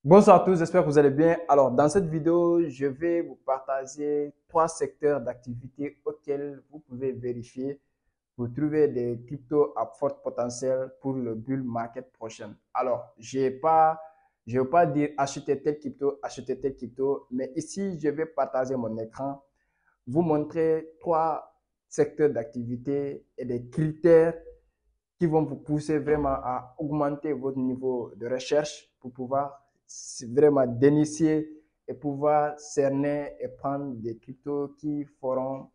Bonsoir à tous, j'espère que vous allez bien. Alors, dans cette vidéo, je vais vous partager trois secteurs d'activité auxquels vous pouvez vérifier pour trouver des cryptos à fort potentiel pour le bull market prochain. Alors, je vais pas dire acheter tel crypto, mais ici, je vais partager mon écran, vous montrer trois secteurs d'activité et des critères qui vont vous pousser vraiment à augmenter votre niveau de recherche pour pouvoir vraiment d'initier et pouvoir cerner et prendre des cryptos qui feront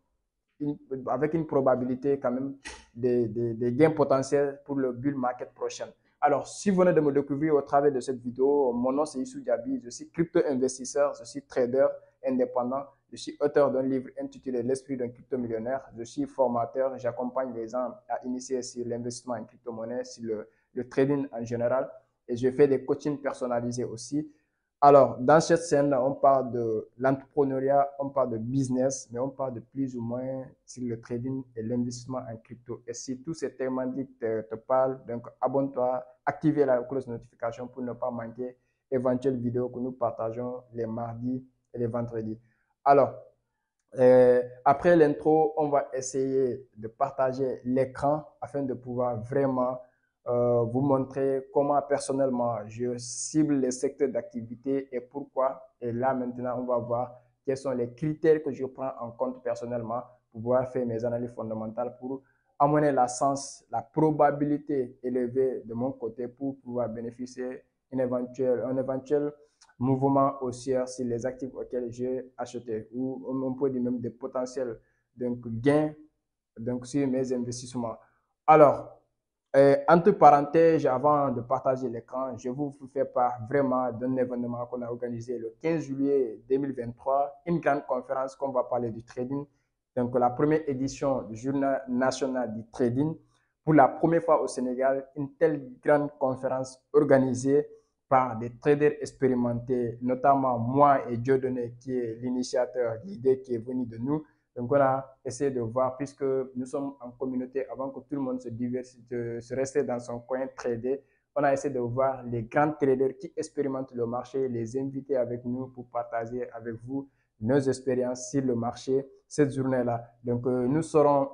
avec une probabilité quand même des gains potentiels pour le bull market prochain. Alors, si vous venez de me découvrir au travers de cette vidéo, mon nom c'est Issou Diaby, je suis crypto-investisseur, je suis trader indépendant, je suis auteur d'un livre intitulé L'esprit d'un crypto-millionnaire, je suis formateur, j'accompagne les gens à initier sur l'investissement en crypto-monnaie, sur le trading en général, et je fais des coachings personnalisés aussi. Alors, dans cette scène, on parle de l'entrepreneuriat, on parle de business, mais on parle de plus ou moins sur le trading et l'investissement en crypto. Et si tous ces thématiques te parlent, donc abonne-toi, activez la cloche de notification pour ne pas manquer éventuelles vidéos que nous partageons les mardis et les vendredis. Alors, après l'intro, on va essayer de partager l'écran afin de pouvoir vraiment vous montrer comment personnellement je cible les secteurs d'activité et pourquoi. Et là maintenant, on va voir quels sont les critères que je prends en compte personnellement pour pouvoir faire mes analyses fondamentales pour amener la sens, la probabilité élevée de mon côté pour pouvoir bénéficier un éventuel mouvement haussier sur les actifs auxquels j'ai acheté ou on peut dire même des potentiels donc, gains donc, sur mes investissements. Alors, entre parenthèses, avant de partager l'écran, je vous fais part vraiment d'un événement qu'on a organisé le 15 juillet 2023, une grande conférence qu'on va parler du trading. Donc, la première édition du Journal national du trading. Pour la première fois au Sénégal, une telle grande conférence organisée par des traders expérimentés, notamment moi et Dieudonné, qui est l'initiateur, l'idée qui est venue de nous. Donc, on a essayé de voir, puisque nous sommes en communauté, avant que tout le monde se diversifie, se reste dans son coin trader, on a essayé de voir les grands traders qui expérimentent le marché, les inviter avec nous pour partager avec vous nos expériences sur le marché cette journée-là. Donc, nous serons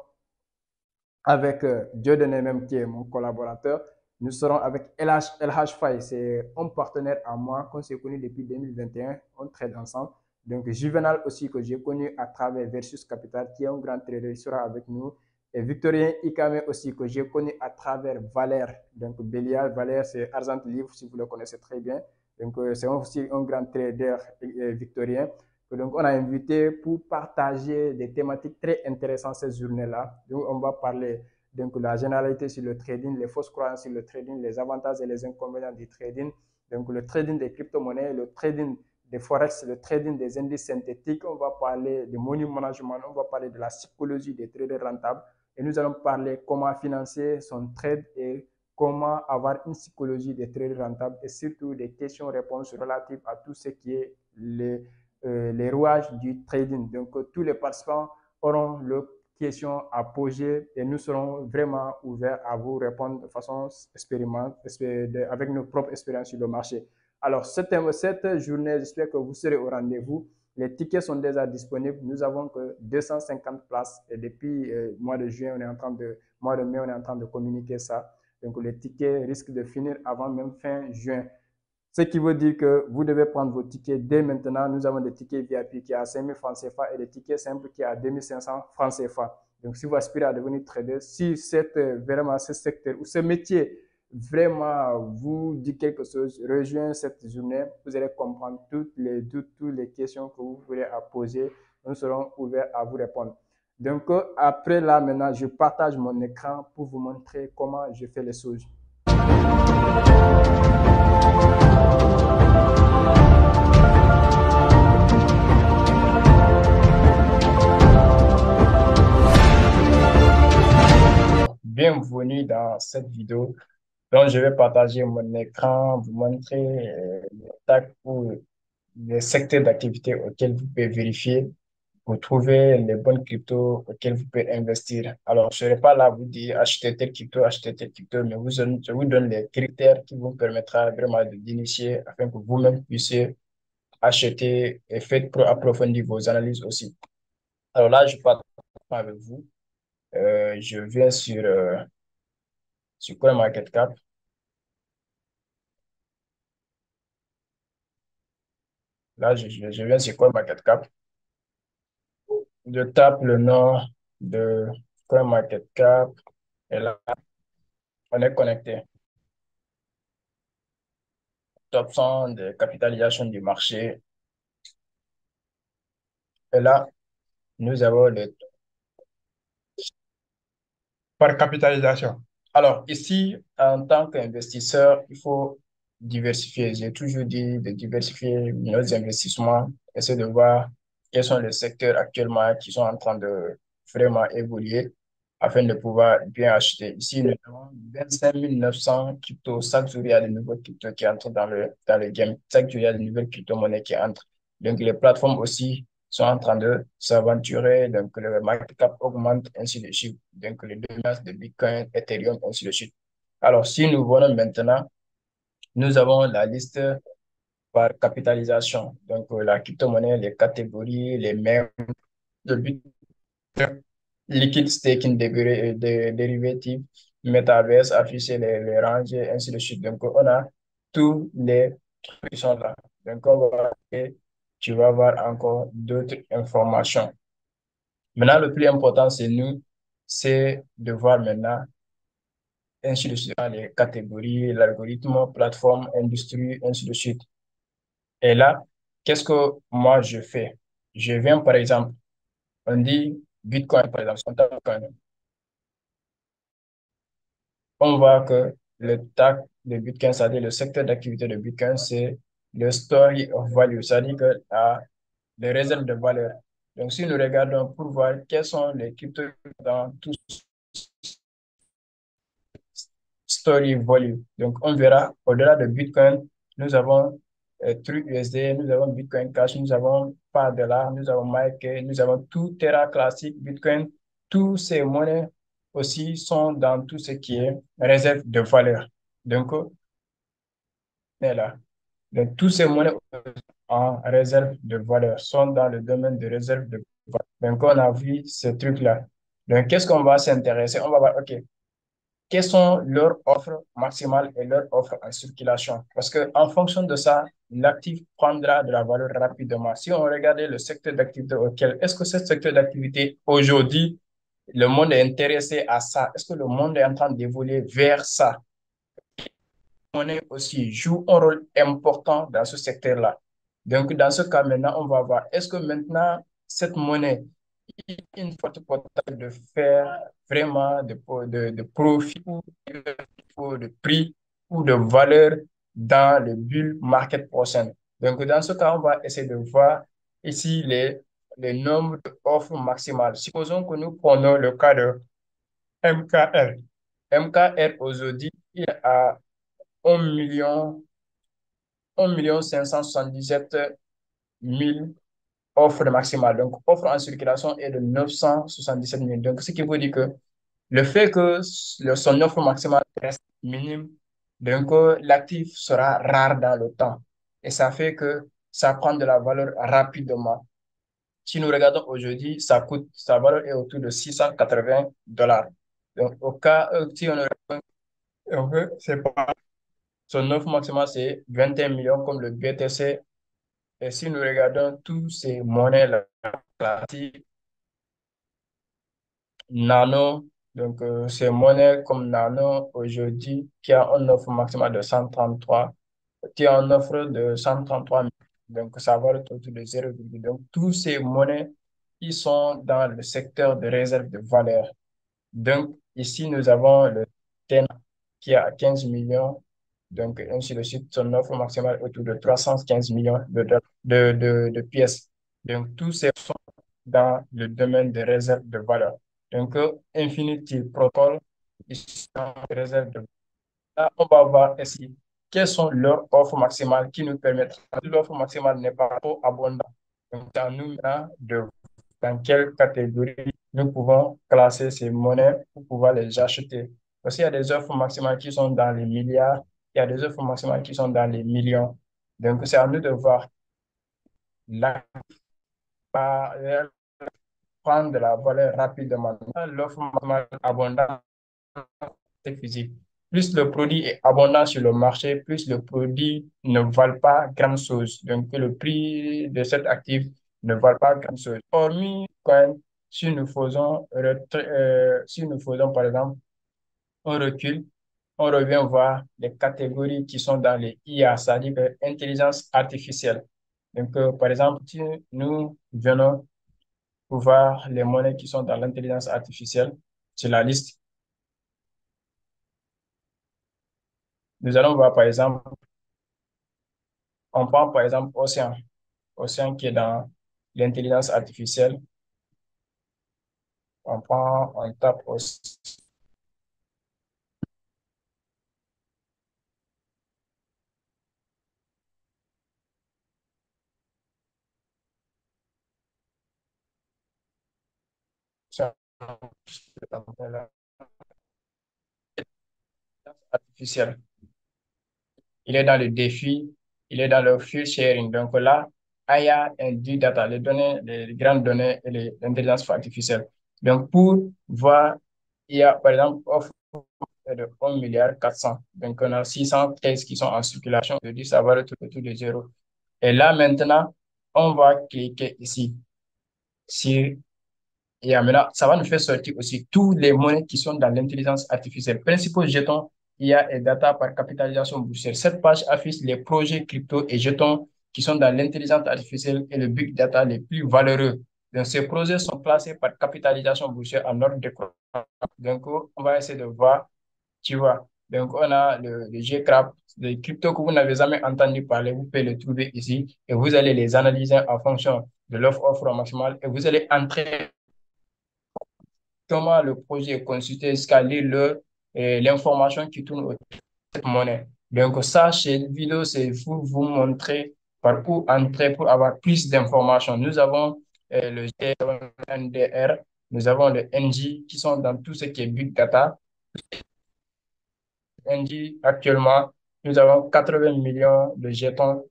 avec Dieudonné même, qui est mon collaborateur. Nous serons avec LH Faye, c'est un partenaire à moi qu'on s'est connu depuis 2021, on trade ensemble. Donc, Juvenal aussi, que j'ai connu à travers Versus Capital, qui est un grand trader, sera avec nous. Et Victorien Ikame aussi, que j'ai connu à travers Valère. Donc, Bélial, Valère, c'est Argent Livre, si vous le connaissez très bien. Donc, c'est aussi un grand trader victorien. Donc, on a invité pour partager des thématiques très intéressantes cette journée-là. Donc, on va parler donc la généralité sur le trading, les fausses croyances sur le trading, les avantages et les inconvénients du trading. Donc, le trading des crypto-monnaies, le trading des forex, le trading des indices synthétiques. On va parler de money management, on va parler de la psychologie des traders rentables. Et nous allons parler comment financer son trade et comment avoir une psychologie des traders rentables et surtout des questions-réponses relatives à tout ce qui est les rouages du trading. Donc, tous les participants auront leurs questions à poser et nous serons vraiment ouverts à vous répondre de façon expérimentale, avec nos propres expériences sur le marché. Alors, cette journée, j'espère que vous serez au rendez-vous. Les tickets sont déjà disponibles. Nous avons que 250 places et depuis le mois de juin, mois de mai, on est en train de communiquer ça. Donc, les tickets risquent de finir avant même fin juin. Ce qui veut dire que vous devez prendre vos tickets dès maintenant. Nous avons des tickets VIP qui est à 5 000 francs CFA et des tickets simples qui est à 2 500 francs CFA. Donc, si vous aspirez à devenir trader, si vraiment ce secteur ou ce métier vraiment vous dit quelque chose, rejoignez cette journée. Vous allez comprendre toutes les doutes, toutes les questions que vous voulez poser. Nous serons ouverts à vous répondre. Donc, après là, maintenant, je partage mon écran pour vous montrer comment je fais les choses. Bienvenue dans cette vidéo. Donc, je vais partager mon écran, vous montrer les secteurs d'activité auxquels vous pouvez vérifier pour trouver les bonnes cryptos auxquelles vous pouvez investir. Alors, je ne serai pas là à vous dire achetez tel crypto, mais je vous donne les critères qui vous permettra vraiment d'initier afin que vous-même puissiez acheter et faites pour approfondir vos analyses aussi. Alors là, je partage avec vous. Je viens sur CoinMarketCap. Là, je viens sur CoinMarketCap. Je tape le nom de CoinMarketCap et là, on est connecté. Top 100 de capitalisation du marché. Et là, nous avons le par capitalisation. Alors, ici, en tant qu'investisseur, il faut diversifier. J'ai toujours dit de diversifier nos investissements, essayer de voir quels sont les secteurs actuellement qui sont en train de vraiment évoluer afin de pouvoir bien acheter. Ici, nous avons 25 900 cryptos. Chaque jour, il y a de nouveaux cryptos qui entrent dans le game. Chaque jour, il y a de nouvelles crypto-monnaies qui entrent. Donc, les plateformes aussi sont en train de s'aventurer, donc le market cap augmente, ainsi de suite. Donc les dominances de Bitcoin, Ethereum, ainsi de suite. Alors, si nous voyons maintenant, nous avons la liste par capitalisation. Donc, la crypto-monnaie, les catégories, les mêmes, le Bitcoin, liquide staking, dérivatifs, metaverse, afficher les ranges, ainsi de suite. Donc, on a tous les trucs qui sont là. Donc, on va, et tu vas voir encore d'autres informations. Maintenant, le plus important, c'est de voir maintenant, ainsi de suite, les catégories, l'algorithme, plateforme, industrie, ainsi de suite. Et là, qu'est-ce que moi je fais? Je viens, par exemple, on dit Bitcoin, par exemple, on tape Bitcoin. On voit que le tag de Bitcoin, c'est-à-dire le secteur d'activité de Bitcoin, c'est le story of value, c'est-à-dire que les réserves de valeur. Donc, si nous regardons pour voir quels sont les cryptos dans tout story volume. Donc, on verra au-delà de Bitcoin, nous avons True USD, nous avons Bitcoin Cash, nous avons Par-Dollar, nous avons MyK, nous avons tout Terra classique, Bitcoin. Tous ces monnaies aussi sont dans tout ce qui est réserve de valeur. Donc, on est là. Donc, tous ces monnaies en réserve de valeur sont dans le domaine de réserve de valeur. Donc, on a vu ce truc-là. Donc, qu'est-ce qu'on va s'intéresser? On va voir, OK, quelles sont leurs offres maximales et leurs offres en circulation. Parce que en fonction de ça, l'actif prendra de la valeur rapidement. Si on regardait le secteur d'activité auquel, est-ce que ce secteur d'activité aujourd'hui, le monde est intéressé à ça? Est-ce que le monde est en train d'évoluer vers ça? Monnaie aussi joue un rôle important dans ce secteur-là. Donc, dans ce cas, maintenant, on va voir, est-ce que maintenant, cette monnaie une forte potentiel de faire vraiment de profit ou de prix ou de valeur dans le bull market prochain. Donc, dans ce cas, on va essayer de voir ici les nombres d'offres maximales. Supposons que nous prenons le cas de MKR. MKR aujourd'hui, il est à 1 million, 1 577 000 offre maximale. Donc, offre en circulation est de 977 000. Donc, ce qui veut dire que le fait que son offre maximale reste minime, donc l'actif sera rare dans le temps. Et ça fait que ça prend de la valeur rapidement. Si nous regardons aujourd'hui, sa valeur est autour de 680 $. Donc, au cas, si c'est pas, son offre maximale, c'est 21 millions comme le BTC. Et si nous regardons tous ces monnaies-là, classiques, Nano, donc c'est monnaie comme Nano aujourd'hui qui a une offre maximale de 133, qui a une offre de 133 000. Donc ça va être autour de 0. Donc tous ces monnaies, ils sont dans le secteur de réserve de valeur. Donc ici, nous avons le TEN qui a 15 millions. Donc ainsi de suite, son offre maximale est autour de 315 millions de pièces. Donc tous ces dans le domaine des réserves de valeur. Donc, Infinity Protocol, ils sont des réserves de valeur. Là, on va voir ici quelles sont leurs offres maximales qui nous permettent. L'offre maximale n'est pas trop abondante. Donc, c'est à nous maintenant de dans quelle catégorie nous pouvons classer ces monnaies pour pouvoir les acheter. Parce qu'il y a des offres maximales qui sont dans les milliards, il y a des offres maximales qui sont dans les millions. Donc, c'est à nous de voir la, prendre de la valeur rapidement. L'offre maximale abondante physique. Plus le produit est abondant sur le marché, plus le produit ne vaut pas grand-chose. Donc, le prix de cet actif ne vaut pas grand-chose. Hormis, quand même, si nous faisons, par exemple, un recul, on revient voir les catégories qui sont dans les IA, c'est-à-dire intelligence artificielle. Donc, par exemple, si nous venons pour voir les monnaies qui sont dans l'intelligence artificielle sur la liste, nous allons voir, par exemple, on prend par exemple Océan, Océan qui est dans l'intelligence artificielle. On tape Océan. Artificielle. Il est dans le défi, il est dans le field sharing. Donc là, IA and Big Data, les données, les grandes données et l'intelligence artificielle. Donc pour voir, il y a par exemple offre de 1 milliard 400. Donc on a 613 qui sont en circulation. Je dis ça va autour de zéro. Et là maintenant, on va cliquer ici sur et maintenant, ça va nous faire sortir aussi tous les monnaies qui sont dans l'intelligence artificielle. Principaux jetons, IA et data par capitalisation boursière. Cette page affiche les projets crypto et jetons qui sont dans l'intelligence artificielle et le big data les plus valeureux. Donc, ces projets sont classés par capitalisation boursière en ordre de croissance. Donc, on va essayer de voir, tu vois. Donc, on a le GCRAP, les cryptos que vous n'avez jamais entendu parler, vous pouvez les trouver ici et vous allez les analyser en fonction de l'offre maximale et vous allez entrer comment le projet est consulté, scaler l'information qui tourne autour de cette monnaie. Donc, ça, chez vidéo, c'est pour vous montrer par où entrer pour avoir plus d'informations. Nous avons le GNDR, nous avons le NG qui sont dans tout ce qui est Big Data. NG, actuellement, nous avons 80 millions de jetons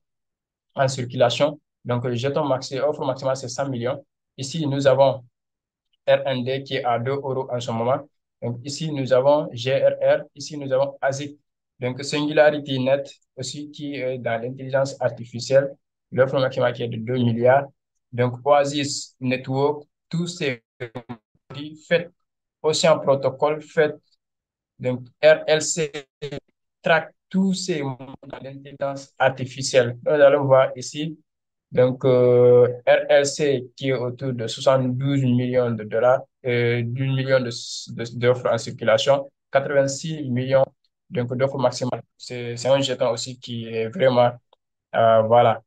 en circulation. Donc, le jeton offre maximale, c'est 100 millions. Ici, nous avons RND qui est à 2 euros en ce moment. Donc ici, nous avons GRR, ici, nous avons ASIC. Donc Singularity Net aussi qui est dans l'intelligence artificielle, l'offre maximale qui est de 2 milliards. Donc Oasis Network, tous ces faits Ocean Protocol, fait donc RLC traque tous ces mots dans l'intelligence artificielle. Nous allons voir ici donc, RLC qui est autour de 72 millions de dollars, 2 millions d'offres en circulation, 86 millions d'offres maximales. C'est un jeton aussi qui est vraiment, voilà,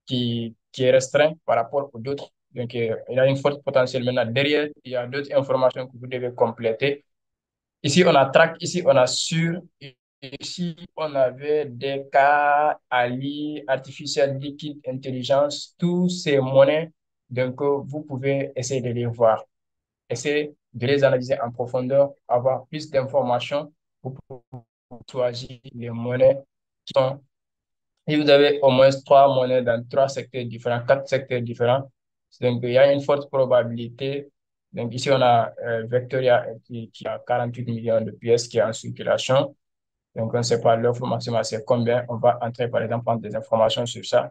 qui est restreint par rapport aux autres. Donc, il a une forte potentiel. Maintenant, derrière, il y a d'autres informations que vous devez compléter. Ici, on a track, ici, on a sur, ici, on avait des cas, Ali, artificial liquide intelligence, tous ces monnaies. Donc, vous pouvez essayer de les voir, essayer de les analyser en profondeur, avoir plus d'informations pour choisir les monnaies qui sont. Si vous avez au moins trois monnaies dans trois secteurs différents, quatre secteurs différents, donc il y a une forte probabilité. Donc ici, on a Vectoria qui a 48 millions de pièces qui est en circulation. Donc on ne sait pas l'offre maximale, c'est combien. On va entrer, par exemple, prendre des informations sur ça.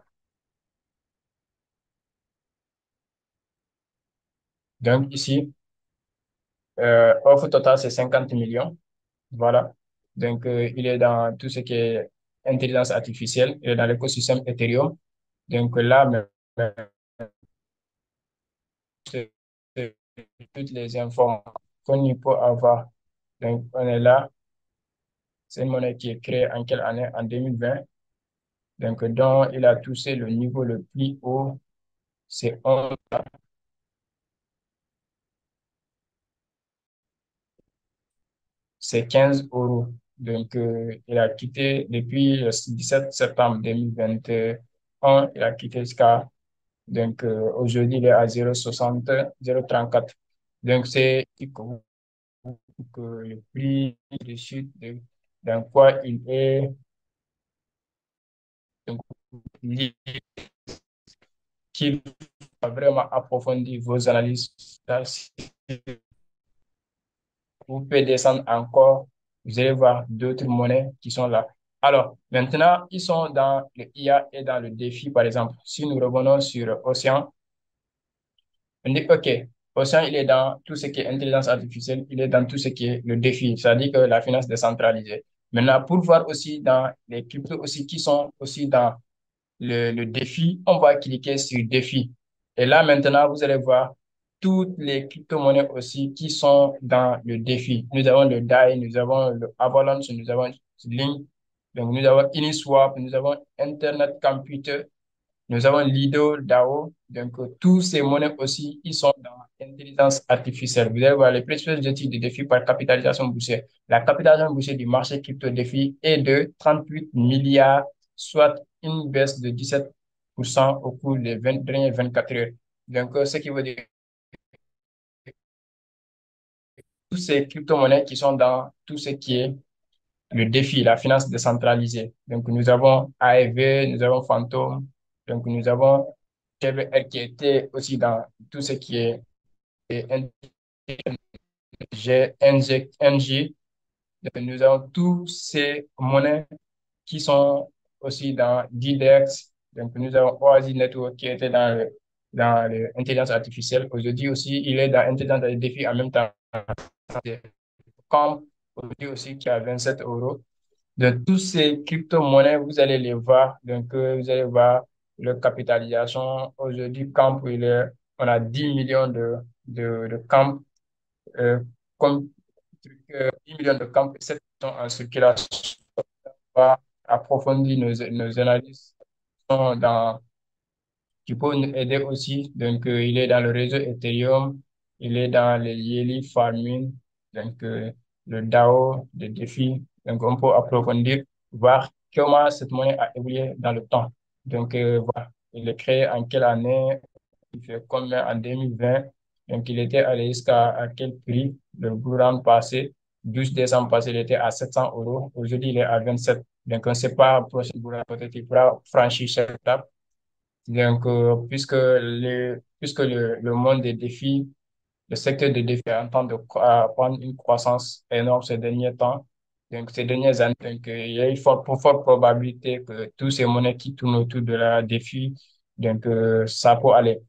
Donc ici, offre totale, c'est 50 millions. Voilà. Donc il est dans tout ce qui est intelligence artificielle, il est dans l'écosystème Ethereum. Donc là, c'est toutes les informations qu'on peut avoir. Donc, on est là. C'est une monnaie qui est créée en quelle année? En 2020. Donc, dont il a touché le niveau le plus haut, c'est 11, c'est 15 euros. Donc, il a quitté depuis le 17 septembre 2021, il a quitté jusqu'à Donc, aujourd'hui, il est à 0,60, 0,34. Donc, c'est que le prix de chute dans quoi il est, donc, lié, qu'il a vraiment approfondi vos analyses. Si vous pouvez descendre encore, vous allez voir d'autres monnaies qui sont là. Alors, maintenant, ils sont dans le IA et dans le défi, par exemple. Si nous revenons sur Océan, on dit, OK, Océan, il est dans tout ce qui est intelligence artificielle, il est dans tout ce qui est le défi, c'est-à-dire que la finance décentralisée. Maintenant, pour voir aussi dans les cryptos aussi qui sont aussi dans le défi, on va cliquer sur défi. Et là, maintenant, vous allez voir toutes les crypto-monnaies aussi qui sont dans le défi. Nous avons le DAI, nous avons le Avalanche, nous avons Link, donc nous avons Uniswap, nous avons Internet Computer, nous avons Lido, DAO. Donc, tous ces monnaies aussi, ils sont dans l'intelligence artificielle. Vous allez voir les principaux outils de défi par capitalisation boursière. La capitalisation boursière du marché crypto défi est de 38 milliards, soit une baisse de 17% au cours des dernières 24 heures. Donc, ce qui veut dire tous ces crypto-monnaies qui sont dans tout ce qui est le défi, la finance décentralisée. Donc, nous avons AEV, nous avons Phantom, donc nous avons GVR qui était aussi dans tout ce qui est NG. Donc, nous avons tous ces monnaies qui sont aussi dans DDEX. Donc, nous avons Oasis Network qui était dans l'intelligence artificielle. Aujourd'hui aussi, il est dans l'intelligence des défis en même temps. Comme aujourd'hui aussi qui a 27 euros. De tous ces crypto-monnaies, vous allez les voir. Donc, vous allez voir leur capitalisation. Aujourd'hui, Camp, on a 10 millions de Camp, euh, comme 10 millions de Camp, 7 sont en circulation. On va approfondir nos analyses dans qui peut nous aider aussi. Donc, il est dans le réseau Ethereum, il est dans le Yearly Farming, donc le DAO, le défi. Donc, on peut approfondir, voir comment cette monnaie a évolué dans le temps. Donc, voilà, il est créé en quelle année, il fait combien en 2020. Donc, il était allé jusqu'à à quel prix le courant passé. 12 décembre passé, il était à 700 euros. Aujourd'hui, il est à 27. Donc, on ne sait pas, prochain peut-être qu'il pourra franchir cette étape. Donc, puisque le monde des défis, le secteur des défis est en train de prendre une croissance énorme ces derniers temps, donc ces dernières années, donc, il y a une forte probabilité que tous ces monnaies qui tournent autour de la défi, donc ça peut aller.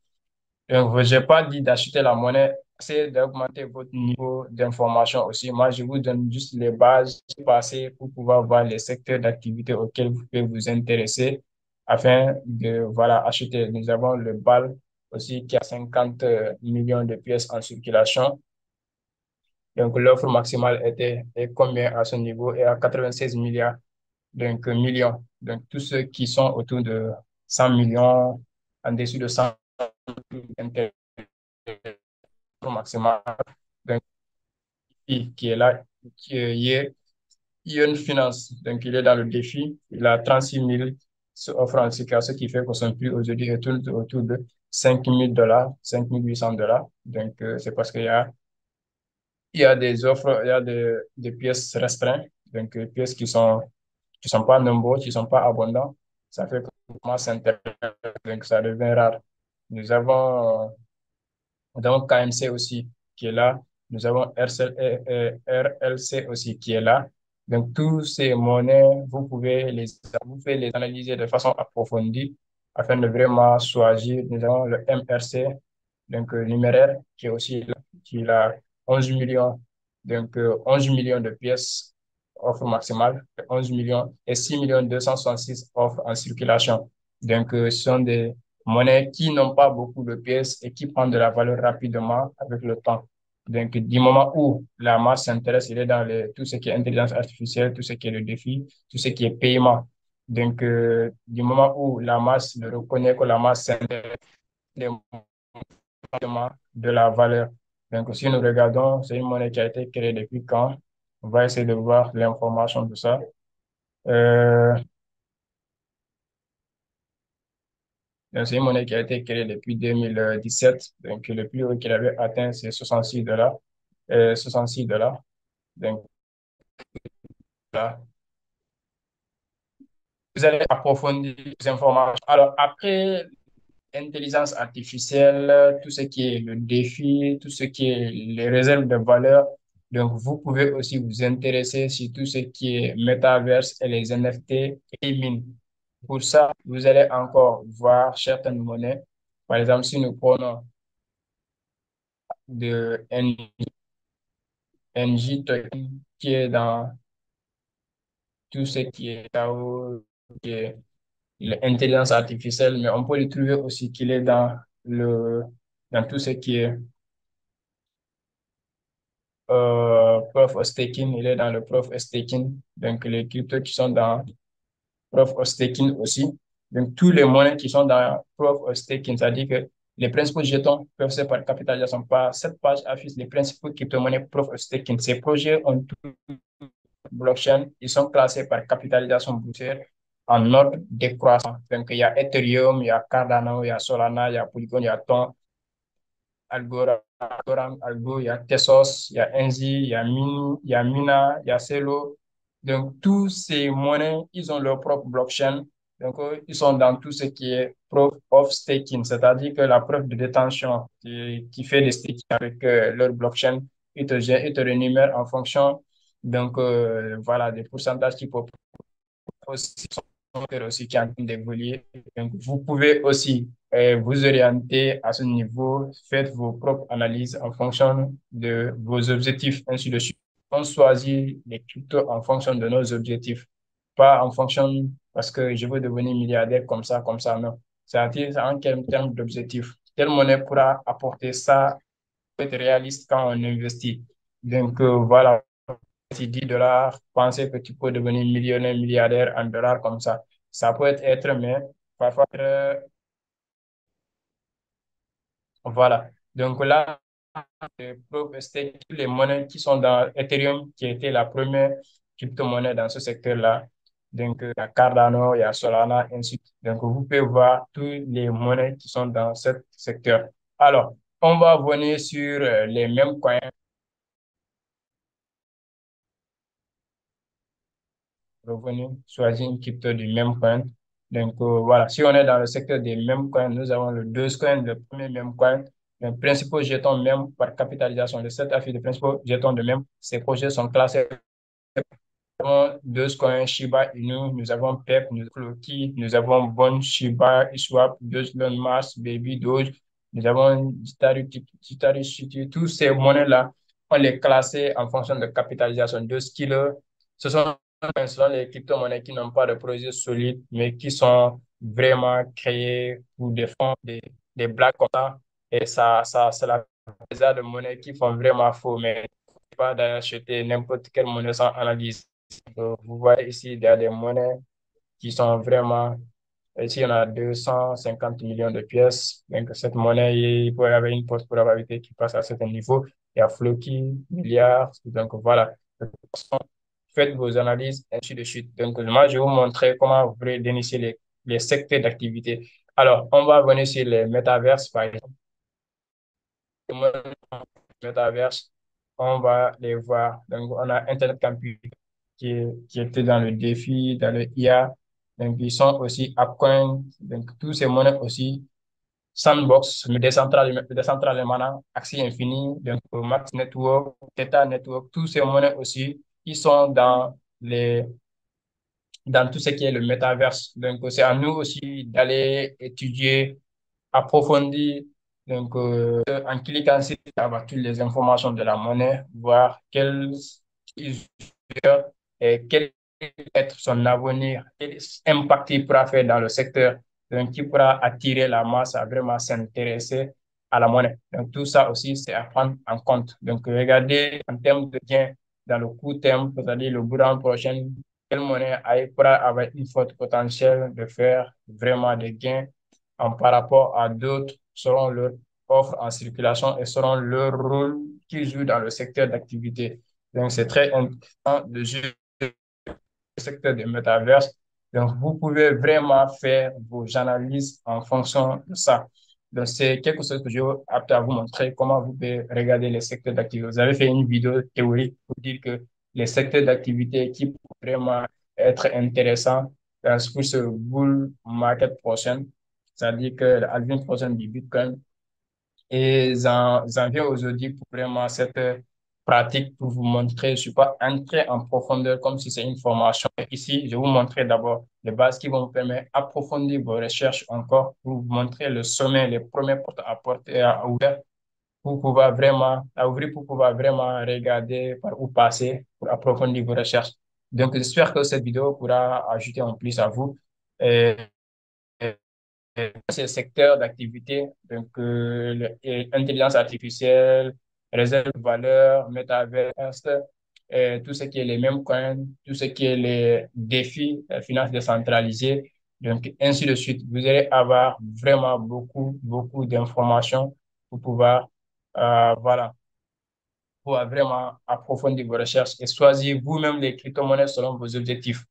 Donc, je n'ai pas dit d'acheter la monnaie, c'est d'augmenter votre niveau d'information aussi. Moi, je vous donne juste les bases passées pour pouvoir voir les secteurs d'activité auxquels vous pouvez vous intéresser afin de, voilà, acheter. Nous avons le BAL aussi qui a 50 millions de pièces en circulation. Donc, l'offre maximale est combien à ce niveau? Et à 96 milliards, donc millions. Donc, tous ceux qui sont autour de 100 millions, en dessous de 100 millions, maximum donc, qui est là, qui est hier. Ion Finance, donc il est dans le défi. Il a 36 000 offres en CK, ce qui fait que son prix aujourd'hui est autour de 5 000 dollars, 5 800 dollars. Donc, c'est parce il y a des offres, il y a des pièces restreintes, donc pièces qui sont pas nombreuses, qui sont pas abondantes. Ça fait que moi, donc ça devient rare. Nous avons Nous avons KMC aussi qui est là. Nous avons RLC aussi qui est là. Donc, tous ces monnaies, vous pouvez les analyser de façon approfondie afin de vraiment choisir. Nous avons le MRC, donc numéraire, qui est aussi là, qui a 11 millions, donc 11 millions de pièces offre maximale, 11 millions et 6 millions 266 offres en circulation. Donc, ce sont des monnaies qui n'ont pas beaucoup de pièces et qui prennent de la valeur rapidement avec le temps. Donc, du moment où la masse s'intéresse, il est dans tout ce qui est intelligence artificielle, tout ce qui est le défi, tout ce qui est paiement. Donc, du moment où la masse le reconnaît que la masse s'intéresse, de la valeur. Donc, si nous regardons, c'est une monnaie qui a été créée depuis quand? On va essayer de voir l'information de ça. Euh, Donc, c'est une monnaie qui a été créée depuis 2017. Donc, le plus haut qu'il avait atteint, c'est 66 dollars. 66 dollars. Donc, là, vous allez approfondir les informations. Alors, après intelligence artificielle, tout ce qui est le défi, tout ce qui est les réserves de valeur. Donc, vous pouvez aussi vous intéresser sur tout ce qui est Metaverse et les NFT et mines. Pour ça, vous allez encore voir certaines monnaies. Par exemple, si nous prenons de NJ Token, qui est dans tout ce qui est Tao, qui est l'intelligence artificielle, mais on peut le trouver aussi qu'il est dans tout ce qui est proof of staking, il est dans le proof of staking. Donc, les cryptos qui sont dans proof of staking aussi. Donc, tous les monnaies qui sont dans proof of staking, c'est-à-dire que les principaux jetons peuvent se par capitalisation. Par cette page affiche les principaux crypto-monnaies proof of staking. Ces projets ont tout blockchain. Ils sont classés par capitalisation boursière en ordre décroissant. Donc, il y a Ethereum, il y a Cardano, il y a Solana, il y a Polygon, il y a Ton, Algorand, Algo, il y a Tesos, il y a Enzi, il y a Mini, il y a Mina, il y a Celo. Donc, tous ces monnaies, ils ont leur propre blockchain. Donc, ils sont dans tout ce qui est proof of staking, c'est-à-dire que la preuve de détention qui fait des staking avec leur blockchain, ils te rémunèrent en fonction, donc, voilà, des pourcentages qu'ils proposent aussi aussi qui est en train d'évoluer. Donc, vous pouvez aussi vous orienter à ce niveau, faites vos propres analyses en fonction de vos objectifs, ainsi de suite. On choisit les cryptos en fonction de nos objectifs, pas en fonction parce que je veux devenir milliardaire comme ça, non. C'est-à-dire en termes d'objectifs. Telle monnaie pourra apporter ça, peut être réaliste quand on investit. Donc, voilà, si 10 dollars, penser que tu peux devenir millionnaire, milliardaire en dollars comme ça. Ça peut être, mais parfois, voilà. Donc là, c'est les monnaies qui sont dans Ethereum, qui était la première crypto-monnaie dans ce secteur-là. Donc, il y a Cardano, il y a Solana, ainsi de suite. Donc, vous pouvez voir toutes les monnaies qui sont dans ce secteur. Alors, on va venir sur les mêmes coins. Revenu, choisir une crypto du même coin. Donc, voilà, si on est dans le secteur des mêmes coins, nous avons le Dogecoin, le premier même coin, les principaux jetons même par capitalisation, les 7 affaires de principaux jetons de même. Ces projets sont classés. Nous avons Dogecoin, Shiba Inu, nous avons PEP, nous avons Floki, nous avons Bon, Shiba, Iswap, Dogecoin, Mars, Baby, Doge, nous avons Gitaru, City, tous ces monnaies-là, on les classés en fonction de capitalisation de ce ce sont les crypto-monnaies qui n'ont pas de projet solide, mais qui sont vraiment créées pour des fonds, des blagues comme ça. Et c'est la plupart de monnaies qui font vraiment faux, mais pas d'acheter n'importe quelle monnaie sans analyse. Vous voyez ici, il y a des monnaies qui sont vraiment, ici on a 250 millions de pièces. Donc cette monnaie, il peut y avoir une forte probabilité qui passe à certain niveau. Il y a Floki, milliards. Donc voilà. Faites vos analyses, ainsi de suite. Donc moi, je vais vous montrer comment vous pouvez dénicher les secteurs d'activité. Alors, on va venir sur les métaverses, par exemple. Métaverse, on va les voir. Donc, on a Internet Campus qui était dans le défi, dans le IA. Donc, ils sont aussi Upcoin. Donc, tous ces monnaies aussi. Sandbox, le décentralisé maintenant, Axie Infini, donc Max Network, Theta Network, tous ces monnaies aussi, ils sont dans tout ce qui est le métaverse. Donc, c'est à nous aussi d'aller étudier, approfondir. Donc, en cliquant sur avoir toutes les informations de la monnaie, voir quels et quel peut être son avenir, quel impact il pourra faire dans le secteur, donc qui pourra attirer la masse à vraiment s'intéresser à la monnaie. Donc tout ça aussi, c'est à prendre en compte. Donc regardez en termes de gains dans le court terme, c'est-à-dire le bout prochain, quelle monnaie pourra avoir une forte potentiel de faire vraiment des gains par rapport à d'autres selon leur offre en circulation et selon leur rôle qu'ils jouent dans le secteur d'activité. Donc, c'est très important de jouer le secteur des métaverses Donc, vous pouvez vraiment faire vos analyses en fonction de ça. Donc, c'est quelque chose que je vais apte à vous montrer comment vous pouvez regarder les secteurs d'activité. Vous avez fait une vidéo théorique pour dire que les secteurs d'activité qui peuvent vraiment être intéressants pour ce bull market prochain, c'est-à-dire que la halving prochaine du Bitcoin, et j'en viens aujourd'hui pour vraiment cette pratique pour vous montrer, je ne suis pas entré en profondeur comme si c'est une formation. Ici, je vais vous montrer d'abord les bases qui vont vous permettre d'approfondir vos recherches encore, pour vous montrer le sommet, les premiers portes à porter à ouvrir pour pouvoir vraiment, à ouvrir pour pouvoir vraiment regarder par où passer pour approfondir vos recherches. Donc, j'espère que cette vidéo pourra ajouter en plus à vous. Et, ces secteurs d'activité, donc intelligence artificielle, réserve de valeur, métaverse, tout ce qui est les mêmes coins, tout ce qui est les défis, finances décentralisées, donc ainsi de suite. Vous allez avoir vraiment beaucoup d'informations pour pouvoir, voilà, pour vraiment approfondir vos recherches et choisir vous-même les crypto-monnaies selon vos objectifs.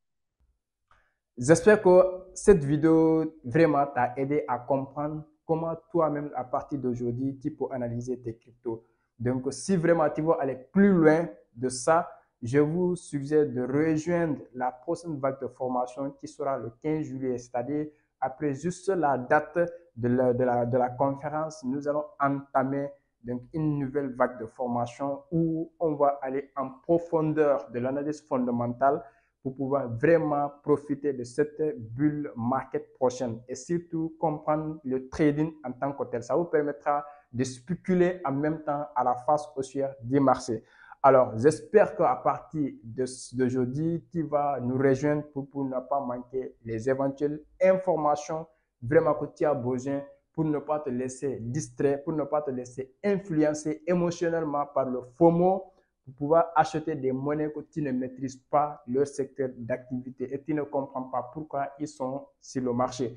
J'espère que cette vidéo vraiment t'a aidé à comprendre comment toi-même, à partir d'aujourd'hui, tu peux analyser tes cryptos. Donc, si vraiment tu veux aller plus loin de ça, je vous suggère de rejoindre la prochaine vague de formation qui sera le 15 juillet, c'est-à-dire après juste la date de la conférence, nous allons entamer donc une nouvelle vague de formation où on va aller en profondeur de l'analyse fondamentale pour pouvoir vraiment profiter de cette bulle market prochaine et surtout comprendre le trading en tant que tel. Ça vous permettra de spéculer en même temps à la face haussière du marché. Alors, j'espère qu'à partir d'aujourd'hui, tu vas nous rejoindre pour ne pas manquer les éventuelles informations vraiment que tu as besoin pour ne pas te laisser distraire, pour ne pas te laisser influencer émotionnellement par le FOMO, pour pouvoir acheter des monnaies que tu ne maîtrises pas leur secteur d'activité et tu ne comprends pas pourquoi ils sont sur le marché.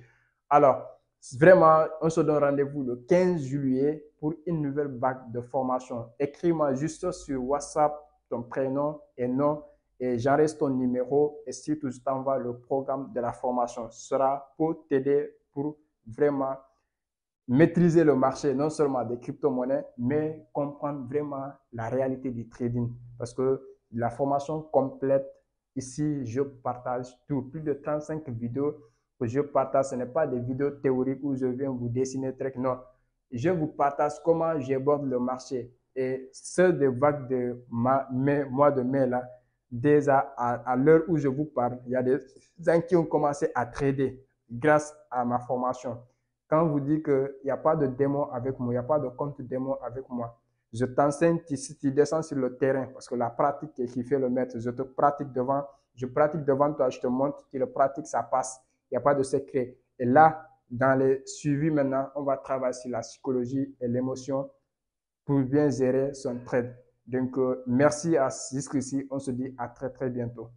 Alors, vraiment, on se donne rendez-vous le 15 juillet pour une nouvelle vague de formation. Écris-moi juste sur WhatsApp ton prénom et nom et j'enregistre ton numéro et surtout je t'envoie le programme de la formation. Ce sera pour t'aider pour vraiment maîtriser le marché, non seulement des crypto-monnaies, mais comprendre vraiment la réalité du trading. Parce que la formation complète, ici, je partage tout. Plus de 35 vidéos que je partage. Ce n'est pas des vidéos théoriques où je viens vous dessiner très. Non, je vous partage comment j'aborde le marché. Et ce des vagues de mois de mai, là, déjà à l'heure où je vous parle, il y a des gens qui ont commencé à trader grâce à ma formation. Quand vous dites qu'il n'y a pas de démon avec moi, il n'y a pas de compte démon avec moi, je t'enseigne, tu descends sur le terrain parce que la pratique est qui fait le maître. Je pratique devant toi, je te montre, tu le pratiques, ça passe. Il n'y a pas de secret. Et là, dans les suivis maintenant, on va travailler sur la psychologie et l'émotion pour bien gérer son trade. Donc, merci jusqu'ici. On se dit à très, très bientôt.